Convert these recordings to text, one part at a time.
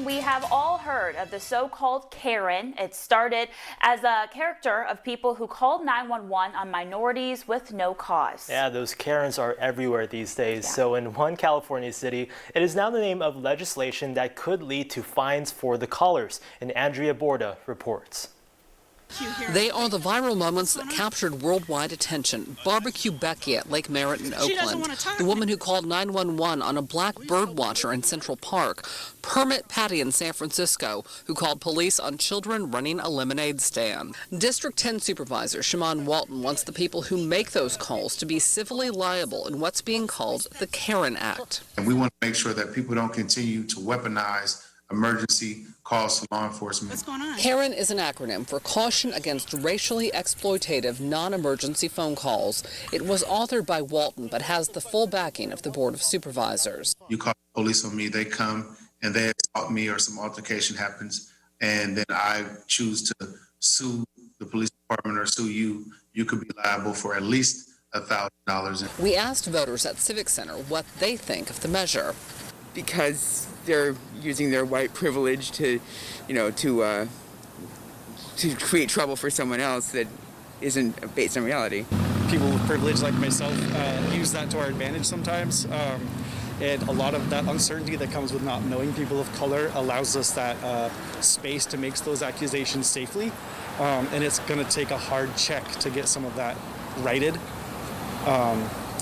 we have all heard of the so-called Karen. It started as a character of people who called 911 on minorities with no cause. Yeah, those Karens are everywhere these days. Yeah. So in one California city, it is now the name of legislation that could lead to fines for the callers. And Andrea Borda reports. They are the viral moments that captured worldwide attention. Barbecue Becky at Lake Merritt in Oakland, the woman who called 911 on a black bird watcher in Central Park. Permit Patty in San Francisco, who called police on children running a lemonade stand. District 10 Supervisor Shimon Walton wants the people who make those calls to be civilly liable in what's being called the Karen Act. And we want to make sure that people don't continue to weaponize emergency calls to law enforcement. What's going on? Caren is an acronym for Caution Against Racially Exploitative Non-Emergency Phone Calls. It was authored by Walton, but has the full backing of the Board of Supervisors. You call the police on me, they come and they assault me or some altercation happens, and then I choose to sue the police department or sue you, you could be liable for at least $1,000. We asked voters at Civic Center what they think of the measure. Because they're using their white privilege to, to create trouble for someone else that isn't based on reality. People with privilege like myself use that to our advantage sometimes. And a lot of that uncertainty that comes with not knowing people of color allows us that space to make those accusations safely. And it's going to take a hard check to get some of that righted.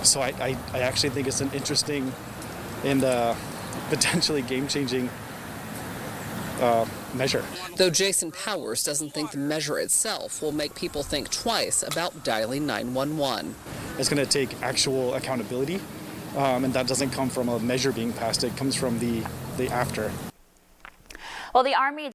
So I actually think it's an interesting and potentially game-changing measure. Though Jason Powers doesn't think the measure itself will make people think twice about dialing 911. It's going to take actual accountability, and that doesn't come from a measure being passed. It comes from the after. Well, the Army